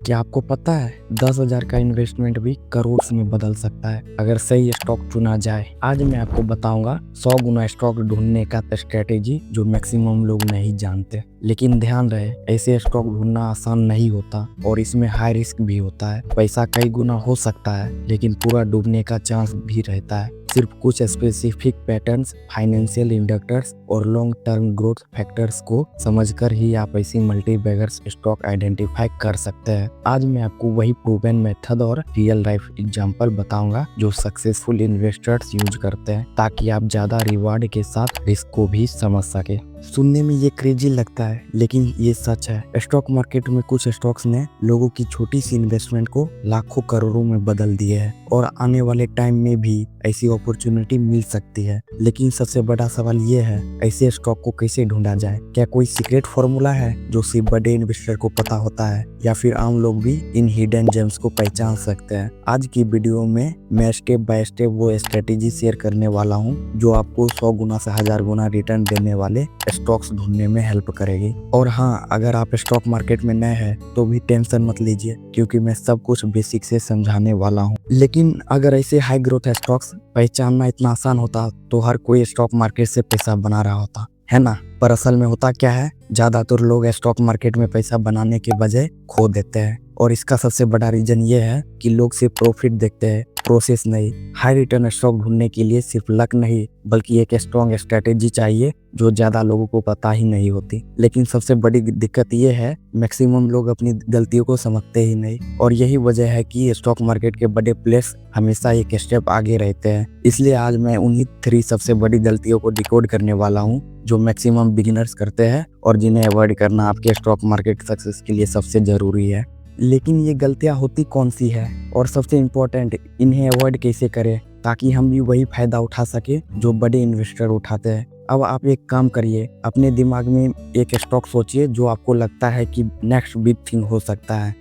क्या आपको पता है 10,000 का इन्वेस्टमेंट भी करोड़ में बदल सकता है अगर सही स्टॉक चुना जाए। आज मैं आपको बताऊंगा 100 गुना स्टॉक ढूंढने का स्ट्रेटेजी जो मैक्सिमम लोग नहीं जानते। लेकिन ध्यान रहे, ऐसे स्टॉक ढूंढना आसान नहीं होता और इसमें हाई रिस्क भी होता है। पैसा कई गुना हो सकता है लेकिन पूरा डूबने का चांस भी रहता है। सिर्फ कुछ स्पेसिफिक पैटर्न्स, फाइनेंशियल इंडिकेटर्स और लॉन्ग टर्म ग्रोथ फैक्टर्स को समझकर ही आप ऐसी मल्टी बैगर्स स्टॉक आइडेंटिफाई कर सकते हैं। आज मैं आपको वही प्रूवन मेथड और रियल लाइफ एग्जांपल बताऊंगा जो सक्सेसफुल इन्वेस्टर्स यूज करते हैं, ताकि आप ज्यादा रिवार्ड के साथ रिस्क को भी समझ सके। सुनने में ये क्रेजी लगता है लेकिन ये सच है। स्टॉक मार्केट में कुछ स्टॉक्स ने लोगों की छोटी सी इन्वेस्टमेंट को लाखों करोड़ों में बदल दिए है और आने वाले टाइम में भी ऐसी अपॉर्चुनिटी मिल सकती है। लेकिन सबसे बड़ा सवाल ये है, ऐसे स्टॉक को कैसे ढूंढा जाए? क्या कोई सीक्रेट फॉर्मूला है जो सिर्फ बड़े इन्वेस्टर को पता होता है, या फिर आम लोग भी इन हिडन जेम्स को पहचान सकते हैं? आज की वीडियो में मैं स्टेप बाय स्टेप वो स्ट्रेटेजी शेयर करने वाला हूँ जो आपको 100 गुना से 1000 गुना रिटर्न देने वाले स्टॉक्स ढूंढने में हेल्प करेगी। और हाँ, अगर आप स्टॉक मार्केट में नए हैं तो भी टेंशन मत लीजिए, क्योंकि मैं सब कुछ बेसिक से समझाने वाला हूँ। लेकिन अगर ऐसे हाई ग्रोथ स्टॉक्स पहचानना इतना आसान होता तो हर कोई स्टॉक मार्केट से पैसा बना रहा होता, है ना? पर असल में होता क्या है, ज्यादातर लोग स्टॉक मार्केट में पैसा बनाने के बजाय खो देते हैं। और इसका सबसे बड़ा रीजन ये है कि लोग सिर्फ प्रॉफिट देखते हैं, प्रोसेस नहीं। हाई रिटर्न स्टॉक ढूंढने के लिए सिर्फ लक नहीं बल्कि एक स्ट्रॉन्ग स्ट्रेटेजी चाहिए जो ज्यादा लोगों को पता ही नहीं होती। लेकिन सबसे बड़ी दिक्कत ये है, मैक्सिमम लोग अपनी गलतियों को समझते ही नहीं। और यही वजह है कि स्टॉक मार्केट के बड़े प्लेयर्स हमेशा एक स्टेप आगे रहते हैं। इसलिए आज मैं उन्हीं 3 सबसे बड़ी गलतियों को डिकोड करने वाला हूँ जो मैक्सिमम बिगिनर्स करते हैं और जिन्हें अवॉइड करना आपके स्टॉक मार्केट सक्सेस के लिए सबसे जरूरी है। लेकिन ये गलतियां होती कौन सी है, और सबसे इम्पोर्टेंट, इन्हें अवॉइड कैसे करें ताकि हम भी वही फायदा उठा सके जो बड़े इन्वेस्टर उठाते हैं। अब आप एक काम करिए, अपने दिमाग में एक स्टॉक सोचिए जो आपको लगता है कि नेक्स्ट बिग थिंग हो सकता है।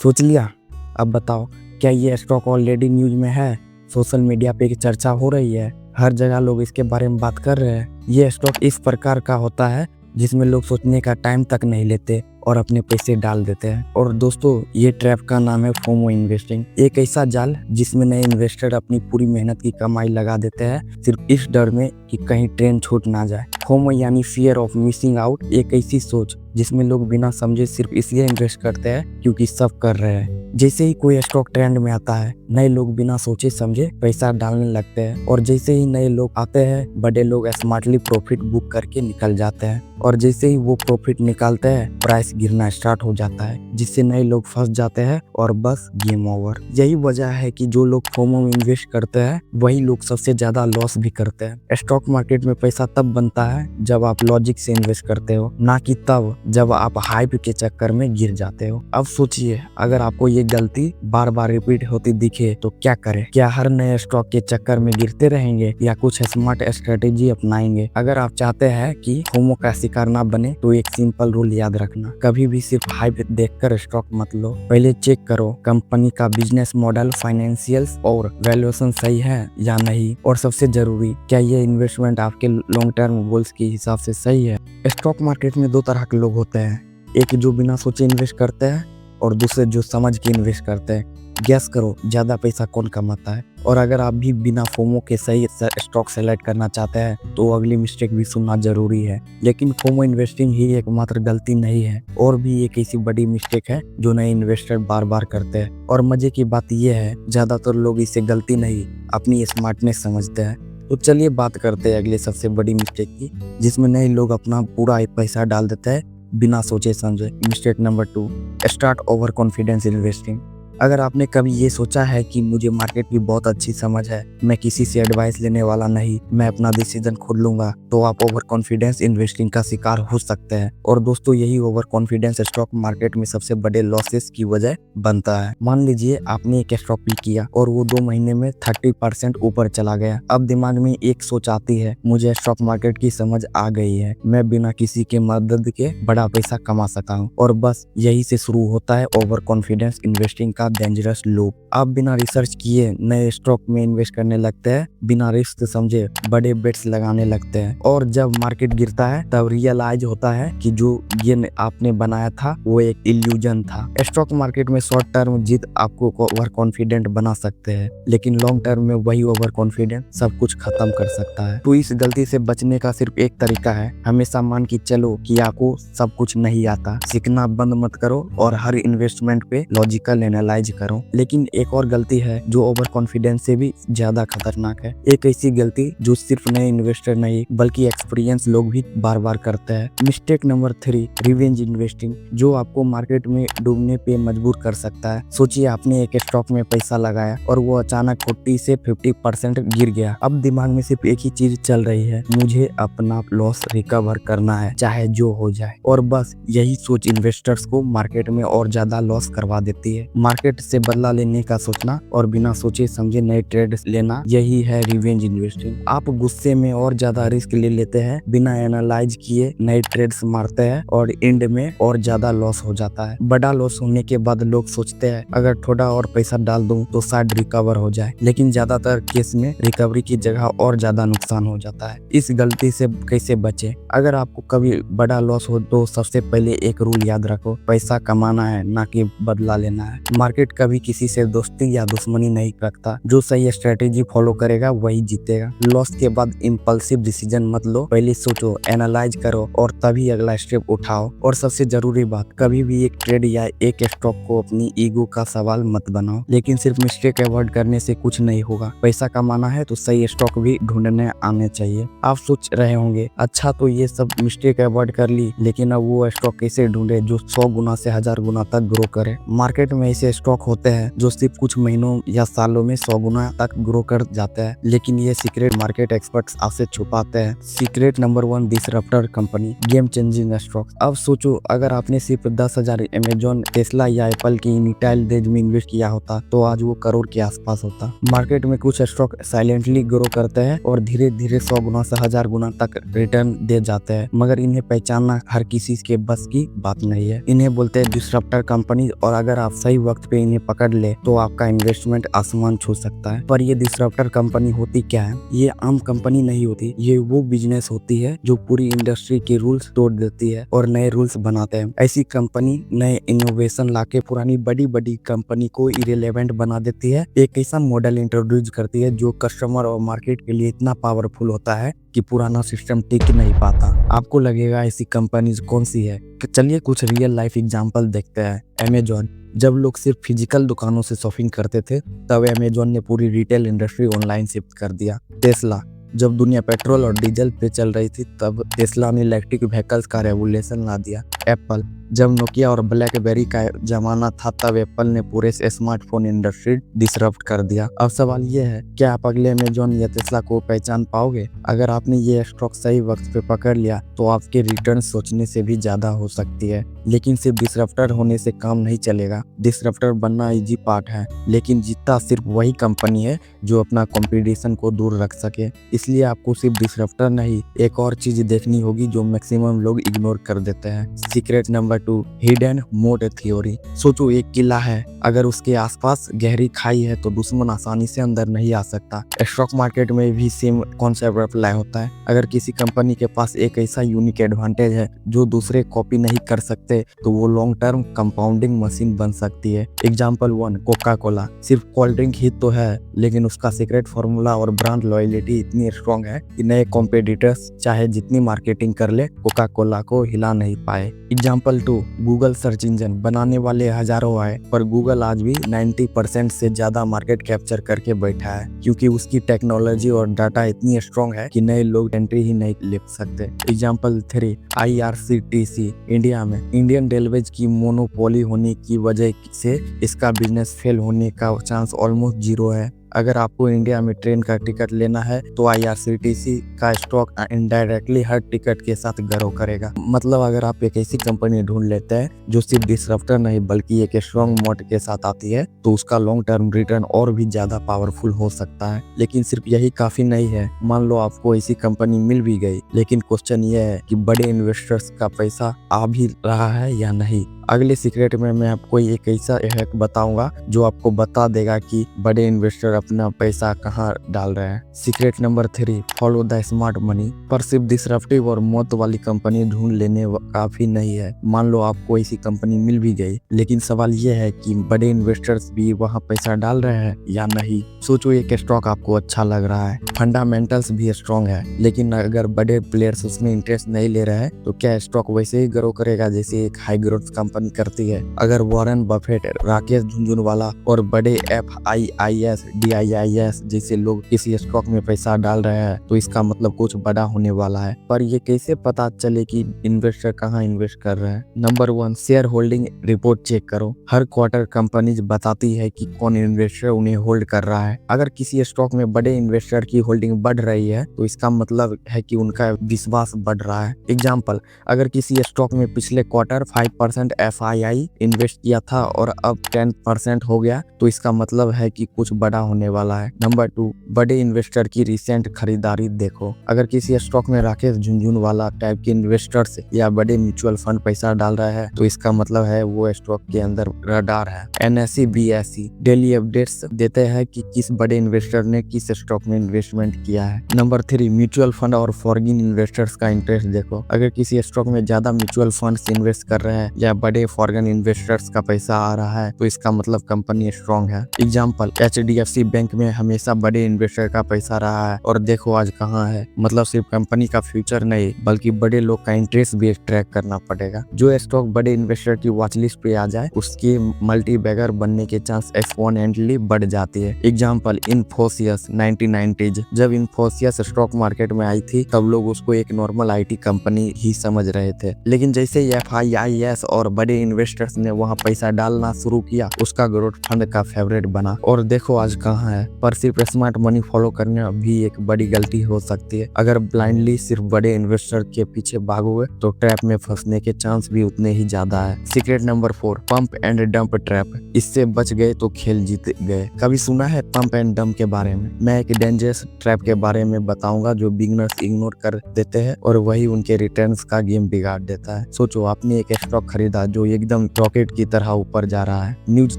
सोच लिया? अब बताओ, क्या ये स्टॉक ऑलरेडी न्यूज में है? सोशल मीडिया पे चर्चा हो रही है, हर जगह लोग इसके बारे में बात कर रहे हैं। ये स्टॉक इस प्रकार का होता है जिसमें लोग सोचने का टाइम तक नहीं लेते और अपने पैसे डाल देते हैं। और दोस्तों, ये ट्रैप का नाम है फोमो इन्वेस्टिंग। एक ऐसा जाल जिसमें नए इन्वेस्टर अपनी पूरी मेहनत की कमाई लगा देते हैं सिर्फ इस डर में कि कहीं ट्रेंड छूट ना जाए। फोमो यानी फियर ऑफ मिसिंग आउट, एक ऐसी सोच जिसमें लोग बिना समझे सिर्फ इसलिए इन्वेस्ट करते हैं क्योंकि सब कर रहे हैं। जैसे ही कोई स्टॉक ट्रेंड में आता है, नए लोग बिना सोचे समझे पैसा डालने लगते हैं, और जैसे ही नए लोग आते हैं, बड़े लोग स्मार्टली प्रॉफिट बुक करके निकल जाते हैं। और जैसे ही वो प्रॉफिट निकालते हैं, प्राइस गिरना स्टार्ट हो जाता है, जिससे नए लोग फंस जाते हैं और बस गेम ओवर। यही वजह है कि जो लोग फोमो में इन्वेस्ट करते हैं वही लोग सबसे ज्यादा लॉस भी करते हैं। स्टॉक मार्केट में पैसा तब बनता है जब आप लॉजिक से इन्वेस्ट करते हो, ना कि तब जब आप हाइप के चक्कर में गिर जाते हो। अब सोचिए, अगर आपको ये गलती बार बार रिपीट होती दिखे तो क्या करें? क्या हर नए स्टॉक के चक्कर में गिरते रहेंगे या कुछ स्मार्ट स्ट्रेटेजी अपनाएंगे? अगर आप चाहते हैं कि फोमो का शिकार ना बने तो एक सिंपल रूल याद रखना, कभी भी सिर्फ हाइप देखकर स्टॉक मत लो। पहले चेक करो कंपनी का बिजनेस मॉडल, फाइनेंशियल्स और वैल्यूएशन सही है या नहीं। और सबसे जरूरी, क्या ये इन्वेस्टमेंट आपके लॉन्ग टर्म गोल्स के हिसाब से सही है? स्टॉक मार्केट में 2 तरह के लोग होते हैं, एक जो बिना सोचे इन्वेस्ट करते हैं और दूसरे जो समझ के इन्वेस्ट करते हैं। गैस करो, ज्यादा पैसा कौन कमाता है? और अगर आप भी बिना फोमो के सही स्टॉक सेलेक्ट करना चाहते हैं तो अगली मिस्टेक भी सुनना जरूरी है। लेकिन फोमो इन्वेस्टिंग ही एकमात्र गलती नहीं है, और भी एक ऐसी बड़ी मिस्टेक है जो नए इन्वेस्टर बार बार करते हैं। और मजे की बात यह है, ज्यादातर लोग इसे गलती नहीं, अपनी स्मार्टनेस समझते हैं। तो चलिए बात करते हैं अगले सबसे बड़ी मिस्टेक की, जिसमें नए लोग अपना पूरा पैसा डाल देते हैं बिना सोचे समझे। Mistake number 2, start over confidence investing. अगर आपने कभी ये सोचा है कि मुझे मार्केट की बहुत अच्छी समझ है, मैं किसी से एडवाइस लेने वाला नहीं, मैं अपना डिसीजन खुद लूंगा, तो आप ओवर कॉन्फिडेंस इन्वेस्टिंग का शिकार हो सकते हैं। और दोस्तों, यही ओवर कॉन्फिडेंस स्टॉक मार्केट में सबसे बड़े लॉसेस की वजह बनता है। मान लीजिए आपने एक स्टॉक पिक किया और वो 2 महीने में 30% ऊपर चला गया। अब दिमाग में एक सोच आती है, मुझे स्टॉक मार्केट की समझ आ गई है, मैं बिना किसी के मदद के बड़ा पैसा कमा सकता हूँ। और बस यही से शुरू होता है ओवर कॉन्फिडेंस इन्वेस्टिंग का डेंजरस लूप। आप बिना रिसर्च किए नए स्टॉक में इन्वेस्ट करने लगते हैं, बिना रिस्क समझे बड़े बेट्स लगाने लगते हैं, और जब मार्केट गिरता है तब रियलाइज होता है कि जो ये आपने बनाया था वो एक इल्यूजन था। स्टॉक मार्केट में शॉर्ट टर्म जीत आपको ओवर कॉन्फिडेंट बना सकते हैं, लेकिन लॉन्ग टर्म में वही ओवर कॉन्फिडेंट सब कुछ खत्म कर सकता है। तो इस गलती से बचने का सिर्फ एक तरीका है, हमेशा मान के चलो कि आपको सब कुछ नहीं आता। सीखना बंद मत करो और हर इन्वेस्टमेंट पे लॉजिकल एनालाइज करो। लेकिन एक और गलती है जो ओवर कॉन्फिडेंस से भी ज्यादा खतरनाक है। एक ऐसी गलती जो सिर्फ नए इन्वेस्टर नहीं बल्कि एक्सपीरियंस लोग भी बार बार करते हैं। मिस्टेक नंबर 3, रिवेंज इन्वेस्टिंग, जो आपको मार्केट में डूबने पे मजबूर कर सकता है। सोचिए आपने एक स्टॉक में पैसा लगाया और वो अचानक 40 से 50% गिर गया। अब दिमाग में सिर्फ एक ही चीज चल रही है, मुझे अपना लॉस रिकवर करना है चाहे जो हो जाए। और बस यही सोच इन्वेस्टर्स को मार्केट में और ज्यादा लॉस करवा देती है। मार्केट से बदला लेने का सोचना और बिना सोचे समझे नए ट्रेड लेना, यही है रिवेंज इन्वेस्टिंग। आप गुस्से में और ज्यादा रिस्क ले लेते हैं, बिना एनालाइज किए नए ट्रेड्स मारते हैं और एंड में और ज्यादा लॉस हो जाता है। बड़ा लॉस होने के बाद लोग सोचते हैं अगर थोड़ा और पैसा डाल दूं तो शायद रिकवर हो जाए, लेकिन ज्यादातर केस में रिकवरी की जगह और ज्यादा नुकसान हो जाता है। इस गलती से कैसे बचे? अगर आपको कभी बड़ा लॉस हो तो सबसे पहले एक रूल याद रखो, पैसा कमाना है ना कि बदला लेना है। मार्केट कभी किसी से दोस्ती या दुश्मनी नहीं रखता, जो सही स्ट्रेटेजी फॉलो करेगा वही जीतेगा। लॉस के बाद इम्पल्सिव डिसीजन मत लो, पहले सोचो, एनालाइज करो और तभी अगला स्टेप उठाओ। और सबसे जरूरी बात, कभी भी एक ट्रेड या एक स्टॉक को अपनी ईगो का सवाल मत बनाओ। लेकिन सिर्फ मिस्टेक अवॉइड करने से कुछ नहीं होगा। पैसा कमाना है तो सही स्टॉक भी ढूंढने आने चाहिए। आप सोच रहे होंगे अच्छा तो ये सब मिस्टेक अवॉइड कर ली, लेकिन अब वो स्टॉक कैसे ढूंढे जो 100 गुना से 1000 गुना तक ग्रो करे? मार्केट में ऐसे स्टॉक होते हैं जो सिर्फ कुछ महीनों या सालों में 100 गुना तक ग्रो कर जाते हैं, लेकिन ये सीक्रेट मार्केट एक्सपर्ट्स आपसे छुपाते हैं। Secret number 1, disruptor company, game changing stock. अब सोचो अगर आपने सिर्फ 10,000 अमेजॉन, टेस्ला या एप्पल की इनिटाइल डेज में इन्वेस्ट किया होता तो आज वो करोड़ के आसपास होता। मार्केट में कुछ स्टॉक साइलेंटली ग्रो करते हैं और धीरे धीरे 100 गुना से 1000 गुना तक रिटर्न दे जाते हैं, मगर इन्हें पहचानना हर किसी के बस की बात नहीं है। इन्हें बोलते हैं डिसरप्टर कंपनी, और अगर आप सही वक्त पे इन्हें पकड़ ले तो आपका इन्वेस्टमेंट आसमान छू सकता है। पर ये डिसरप्टर कंपनी होती क्या है? ये आम कंपनी नहीं होती, ये वो बिजनेस होती है जो पूरी इंडस्ट्री के रूल्स तोड़ देती है और नए रूल्स बनाते हैं। ऐसी कंपनी नए इनोवेशन लाके पुरानी बड़ी बड़ी कंपनी को इरेलेवेंट बना देती है। एक ऐसा मॉडल इंट्रोड्यूस करती है जो कस्टमर और मार्केट के लिए इतना पावरफुल होता है कि पुराना सिस्टम टिक नहीं पाता। आपको लगेगा ऐसी कंपनीज कौन सी है? चलिए कुछ रियल लाइफ एग्जांपल देखते हैं। अमेजॉन, जब लोग सिर्फ फिजिकल दुकानों से शॉपिंग करते थे तब अमेजॉन ने पूरी रिटेल इंडस्ट्री ऑनलाइन शिफ्ट कर दिया। टेस्ला, जब दुनिया पेट्रोल और डीजल पे चल रही थी तब टेस्ला ने इलेक्ट्रिक व्हीकल्स का रेवोल्यूशन ला दिया। एप्पल, जब नोकिया और ब्लैकबेरी का जमाना था तब एप्पल ने पूरे स्मार्टफोन इंडस्ट्री डिसरप्ट कर दिया। अब सवाल ये है, क्या आप अगले अमेजॉन या टेस्ला को पहचान पाओगे? अगर आपने ये स्टॉक सही वक्त पे पकड़ लिया तो आपके रिटर्न सोचने से भी ज्यादा हो सकती है। लेकिन सिर्फ डिसरप्टर होने से काम नहीं चलेगा। डिसरप्टर बनना इजी पार्ट है, लेकिन जीतता सिर्फ वही कंपनी है जो अपना कंपटीशन को दूर रख सके। इसलिए आपको सिर्फ डिसरप्टर नहीं, एक और चीज देखनी होगी जो मैक्सिमम लोग इग्नोर कर देते हैं। Secret number 2, hidden mode theory. सोचो एक किला है, अगर उसके आसपास गहरी खाई है तो दुश्मन आसानी से अंदर नहीं आ सकता। स्टॉक मार्केट में भी सेम कॉन्सेप्ट अप्लाई होता है। अगर किसी कंपनी के पास एक ऐसा यूनिक एडवांटेज है जो दूसरे कॉपी नहीं कर सकते तो वो लॉन्ग टर्म कंपाउंडिंग मशीन बन सकती है। Example 1, Coca Cola. सिर्फ कोल्ड ड्रिंक ही तो है, लेकिन उसका सीक्रेट फॉर्मूला और ब्रांड लॉयल्टी इतनी स्ट्रॉन्ग है कि नए कॉम्पिटिटर्स चाहे जितनी मार्केटिंग कर ले कोका कोला को हिला नहीं पाए। Example 2, Google search engine. बनाने वाले हजारों आए पर गूगल आज भी 90% से ज्यादा मार्केट कैप्चर करके बैठा है, क्योंकि उसकी टेक्नोलॉजी और डाटा इतनी स्ट्रॉन्ग है कि नए लोग एंट्री ही नहीं ले सकते। Example 3, IRCTC। इंडिया में इंडियन रेलवेज की मोनोपोली होने की वजह से इसका बिजनेस फेल होने का चांस ऑलमोस्ट जीरो है। अगर आपको इंडिया में ट्रेन का टिकट लेना है तो IRCTC का स्टॉक इनडायरेक्टली हर टिकट के साथ ग्रो करेगा। मतलब अगर आप एक ऐसी कंपनी ढूंढ लेते हैं जो सिर्फ डिसरप्टर नहीं बल्कि एक स्ट्रॉन्ग मोड के साथ आती है तो उसका लॉन्ग टर्म रिटर्न और भी ज्यादा पावरफुल हो सकता है। लेकिन सिर्फ यही काफी नहीं है। मान लो आपको ऐसी कंपनी मिल भी गई, लेकिन क्वेश्चन ये है कि बड़े इन्वेस्टर्स का पैसा आ भी रहा है या नहीं। अगले सीक्रेट में मैं आपको एक ऐसा हैक बताऊंगा जो आपको बता देगा कि बड़े इन्वेस्टर अपना पैसा कहां डाल रहे हैं। Secret number 3, follow the smart money. पर सिर्फ डिसरप्टिव और मौत वाली कंपनी ढूंढ लेने काफी नहीं है। मान लो आपको ऐसी कंपनी मिल भी गई, लेकिन सवाल ये है कि बड़े इन्वेस्टर्स भी वहां पैसा डाल रहे हैं या नहीं। सोचो एक स्टॉक आपको अच्छा लग रहा है, फंडामेंटल्स भी स्ट्रॉन्ग है, लेकिन अगर बड़े प्लेयर्स उसमें इंटरेस्ट नहीं ले रहे हैं तो क्या स्टॉक वैसे ही ग्रो करेगा जैसे एक हाई ग्रोथ कंपनी करती है। अगर वॉरेन बफेट, राकेश झुनझुनवाला और बड़े FIIS, DIIS जैसे लोग किसी स्टॉक में पैसा डाल रहे हैं तो इसका मतलब कुछ बड़ा होने वाला है। पर ये कैसे पता चले कि इन्वेस्टर कहाँ इन्वेस्ट कर रहे हैं? Number 1, share holding report check करो। हर क्वार्टर कंपनीज बताती है कि कौन इन्वेस्टर उन्हें होल्ड कर रहा है। अगर किसी स्टॉक में बड़े इन्वेस्टर की होल्डिंग बढ़ रही है तो इसका मतलब है कि उनका विश्वास बढ़ रहा है। एग्जाम्पल, अगर किसी स्टॉक में पिछले क्वार्टर 5% FII इन्वेस्ट किया था और अब 10% हो गया तो इसका मतलब है कि कुछ बड़ा होने वाला है। नंबर 2, बड़े इन्वेस्टर की रिसेंट खरीदारी देखो। अगर किसी स्टॉक में राकेश झुनझुनवाला टाइप के इन्वेस्टर्स या बड़े म्यूचुअल फंड पैसा डाल रहे हैं तो इसका मतलब है वो स्टॉक के अंदर रडार है। NSE BSE डेली अपडेट्स देते हैं कि किस बड़े इन्वेस्टर ने किस स्टॉक में इन्वेस्टमेंट किया है। नंबर 3, म्यूचुअल फंड और फॉरेन इन्वेस्टर्स का इंटरेस्ट देखो। अगर किसी स्टॉक में ज्यादा म्यूचुअल फंड्स इन्वेस्ट कर रहे हैं या बड़े फॉरेन इन्वेस्टर्स का पैसा आ रहा है तो इसका मतलब कंपनी स्ट्रॉन्ग है। एग्जाम्पल, HDFC बैंक में हमेशा बड़े इन्वेस्टर का पैसा रहा है और देखो आज कहाँ है। मतलब सिर्फ कंपनी का फ्यूचर नहीं बल्कि बड़े लोग का इंटरेस्ट भी ट्रैक करना पड़ेगा। जो स्टॉक बड़े इन्वेस्टर की वॉच लिस्ट पे आ जाए उसके मल्टी बैगर बनने के चांस एक्सपोनेंटली बढ़ जाती है। Example, Infosys 1990s। जब इन्फोसिस स्टॉक मार्केट में आई थी तब लोग उसको एक नॉर्मल IT कंपनी ही समझ रहे थे, लेकिन जैसे ही FIIS और बड़े इन्वेस्टर्स ने वहां पैसा डालना शुरू किया उसका ग्रोथ फंड का फेवरेट बना और देखो आज कहाँ है। पर सिर्फ स्मार्ट मनी फॉलो करना भी एक बड़ी गलती हो सकती है। अगर ब्लाइंडली सिर्फ बड़े इन्वेस्टर के पीछे भागोगे तो ट्रैप में फंसने के चांस भी उतने ही ज्यादा है। Secret number 4, pump and dump trap. इससे बच गए तो खेल जीत गए। कभी सुना है पंप एंड डंप के बारे में? मैं एक डेंजरस ट्रैप के बारे में बताऊंगा जो बिगनर्स इग्नोर कर देते हैं और वही उनके रिटर्न्स का गेम बिगाड़ देता है। सोचो आपने एक स्टॉक खरीदा जो एकदम रॉकेट की तरह ऊपर जा रहा है। न्यूज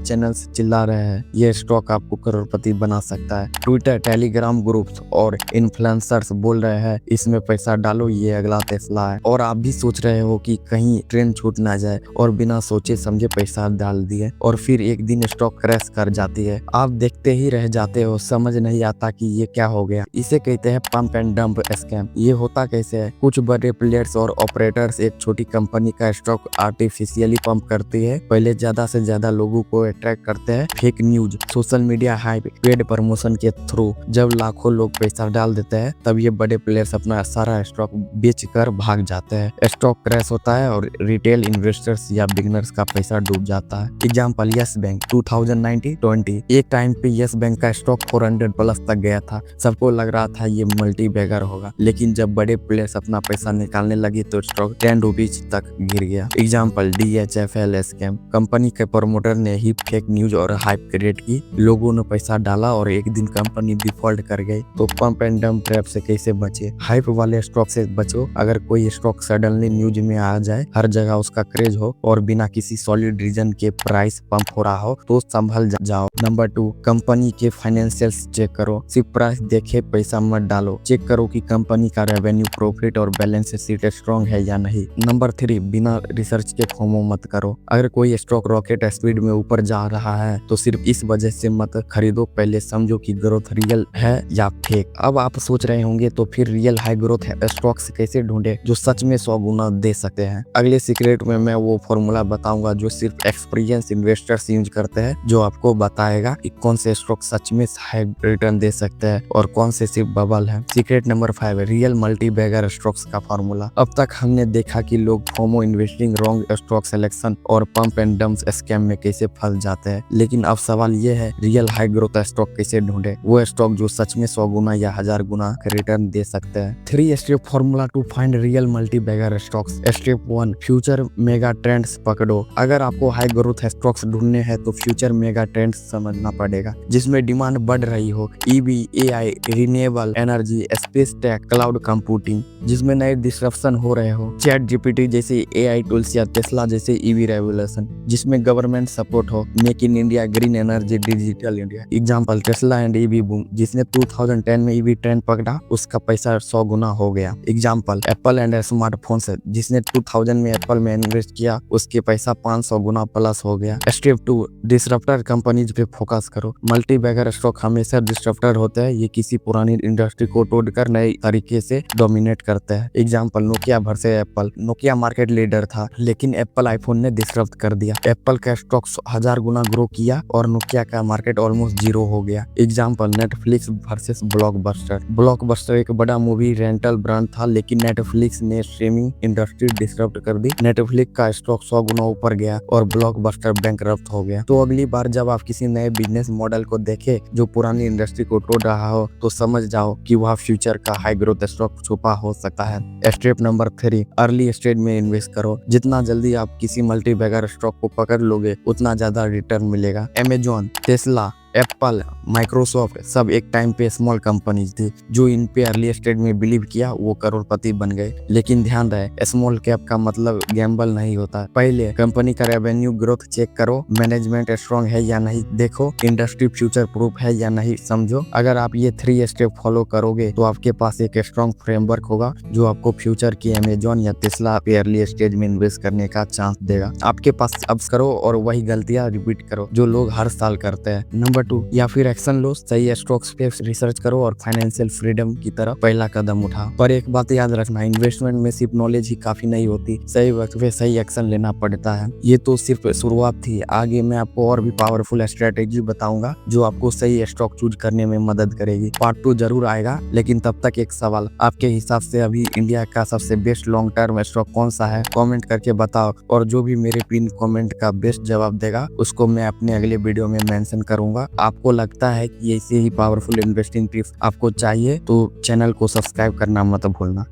चैनल्स चिल्ला रहे हैं ये स्टॉक आपको करोड़पति बना सकता है। ट्विटर, टेलीग्राम ग्रुप्स और इन्फ्लुएंसर्स बोल रहे हैं इसमें पैसा डालो, ये अगला टेस्ला है। और आप भी सोच रहे हो कि कहीं ट्रेन छूट ना जाए और बिना सोचे समझे पैसा डाल दिए और फिर एक दिन स्टॉक क्रैश कर जाती है। आप देखते ही रह जाते हो, समझ नहीं आता कि ये क्या हो गया। इसे कहते हैं पंप एंड डंप स्कैम। ये होता कैसे है? कुछ बड़े प्लेयर्स और ऑपरेटर्स एक छोटी कंपनी का स्टॉक आर्टिफिशियली पंप करती है। पहले ज्यादा से ज्यादा लोगों को अट्रैक्ट करते हैं fake news, social media hype, paid promotion के थ्रू। जब लाखों लोग पैसा डाल देते हैं तब ये बड़े प्लेयर्स अपना सारा स्टॉक बेचकर भाग जाते हैं। स्टॉक क्रैश होता है और रिटेल इन्वेस्टर्स या बिगनर्स का पैसा डूब जाता है। Example, yes bank 2019-20। एक टाइम पे यस बैंक का स्टॉक 400 प्लस तक गया था। सबको लग रहा था ये मल्टी बैगर होगा, लेकिन जब बड़े प्लेयर्स अपना पैसा निकालने लगे तो स्टॉक 10 रुपीज तक गिर गया। Example, DHFL scam. कंपनी के प्रमोटर ने ही फेक न्यूज और हाइप क्रिएट की, लोगों ने पैसा डाला और एक दिन कंपनी डिफॉल्ट कर गई। तो पंप एंड डंप ट्रैप से कैसे बचे? हाइप वाले स्टॉक से बचो। अगर कोई स्टॉक सडनली न्यूज में आ जाए, हर जगह उसका क्रेज हो और बिना किसी सॉलिड रीजन के प्राइस पंप हो रहा हो तो संभल जाओ। नंबर 2, कंपनी के फाइनेंशियल्स चेक करो। सिर्फ प्राइस देखे पैसा मत डालो, चेक करो कि कंपनी का रेवेन्यू, प्रॉफिट और बैलेंस शीट स्ट्रॉन्ग है या नहीं। नंबर 3, बिना रिसर्च के फोमो मत करो। अगर कोई स्टॉक रॉकेट स्पीड में ऊपर जा रहा है तो सिर्फ इस वजह से मत खरीदो, पहले समझो कि ग्रोथ रियल है या फेक। अब आप सोच रहे होंगे तो फिर रियल हाई ग्रोथ स्टॉक्स कैसे ढूंढे जो सच में 100 गुना दे सकते हैं? अगले सीक्रेट में मैं वो फॉर्मूला बताऊंगा जो सिर्फ एक्सपीरियंस इन्वेस्टर्स यूज करते हैं, जो आपको बताएगा कि कौन से स्टॉक सच में हाई रिटर्न दे सकते हैं और कौन से सिर्फ बबल है। Secret number 5, real multi bagger stocks का फॉर्मूला। अब तक हमने देखा कि लोग FOMO investing, wrong stock selection और पंप एंड डंप स्कैम में कैसे फंस जाते हैं, लेकिन अब सवाल ये है रियल हाई ग्रोथ स्टॉक कैसे ढूंढे, वो स्टॉक जो सच में 100 गुना या 1000 गुना रिटर्न दे सकते हैं। 3 step formula to find real multi bagger stocks. Step 1, future mega trends पकड़ो। अगर आपको हाई ग्रोथ स्टॉक्स ढूंढने हैं तो फ्यूचर मेगा ट्रेंड्स समझना पड़ेगा, जिसमें डिमांड बढ़ रही हो, EV, AI, renewable energy, space tech, cloud computing, जिसमें नए डिस्ट्रप्शन हो रहे हो, चैट जीपीटी जैसे एआई टूल्स या टेस्ला जैसे ईवी रेवोल्यूशन, जिसमें गवर्नमेंट सपोर्ट हो, make in India, green energy, digital India. Example Tesla and EV boom, जिसने 2010 में ईवी ट्रेंड पकड़ा, उसका पैसा 100 गुना हो गया। एग्जांपल एप्पल एंड स्मार्टफोन्स, जिसने 2000 में एप्पल में इन्वेस्ट किया, उसके पैसा 500 गुना प्लस हो गया। स्टेप 2, डिस्रप्टर कंपनीज पे फोकस करो। मल्टी बैगर स्टॉक हमेशा डिस्रप्टर होते हैं, ये किसी पुरानी इंडस्ट्री को तोड़कर नए तरीके से डोमिनेट करते हैं। Example Nokia versus Apple. Nokia market leader था, लेकिन एप्पल आईफोन ने डिस्रप्ट कर दिया। एप्पल का स्टॉक 1000 गुना ग्रो किया और नोकिया का मार्केट ऑलमोस्ट जीरो हो गया। Example Netflix versus blockbuster. Blockbuster एक बड़ा मूवी रेंटल ब्रांड था, लेकिन नेटफ्लिक्स ने स्ट्रीमिंग इंडस्ट्री डिस्रप्ट कर दी। नेटफ्लिक्स का स्टॉक 100 गुना ऊपर गया और ब्लॉकबस्टर बैंकरप्ट हो गया। तो अगली बार जब आप किसी नए बिजनेस मॉडल को देखें जो पुरानी इंडस्ट्री को तोड़ रहा हो, तो समझ जाओ कि वह फ्यूचर का हाई ग्रोथ स्टॉक छुपा हो सकता है। स्टेप नंबर 3, अर्ली स्टेज में इन्वेस्ट करो। जितना जल्दी आप किसी मल्टी बैगर स्टॉक को पकड़ लोगे, उतना ज्यादा रिटर्न मिलेगा। अमेजॉन, टेस्ला, एप्पल, माइक्रोसॉफ्ट सब एक टाइम पे स्मॉल कंपनीज थी। जो इन पे अर्ली स्टेज में बिलीव किया वो करोड़पति बन गए। लेकिन ध्यान रहे, स्मॉल कैप का मतलब गैम्बल नहीं होता। पहले कंपनी का रेवेन्यू ग्रोथ चेक करो, मैनेजमेंट स्ट्रांग है या नहीं देखो, इंडस्ट्री फ्यूचर प्रूफ है या नहीं समझो। अगर आप ये 3 स्टेप फॉलो करोगे तो आपके पास एक स्ट्रांग फ्रेमवर्क होगा जो आपको फ्यूचर की अमेजॉन या टेस्ला पे अर्ली स्टेज में इन्वेस्ट करने का चांस देगा। आपके पास अब करो और वही गलतियां रिपीट करो जो लोग हर साल करते हैं। नंबर 2, या फिर एक्शन लो, सही स्टॉक्स पे रिसर्च करो और फाइनेंशियल फ्रीडम की तरफ पहला कदम उठाओ। पर एक बात याद रखना, इन्वेस्टमेंट में सिर्फ नॉलेज ही काफी नहीं होती, सही वक्त पे सही एक्शन लेना पड़ता है। ये तो सिर्फ शुरुआत थी, आगे मैं आपको और भी पावरफुल स्ट्रेटेजी बताऊंगा जो आपको सही स्टॉक चूज करने में मदद करेगी। पार्ट 2 जरूर आएगा, लेकिन तब तक एक सवाल, आपके हिसाब से अभी इंडिया का सबसे बेस्ट लॉन्ग टर्म स्टॉक कौन सा है? कमेंट करके बताओ, और जो भी मेरे पिन कमेंट का बेस्ट जवाब देगा उसको मैं अपने अगले वीडियो में मेंशन करूंगा। आपको लगता है कि ऐसे ही पावरफुल इन्वेस्टिंग टिप्स आपको चाहिए तो चैनल को सब्सक्राइब करना मत भूलना।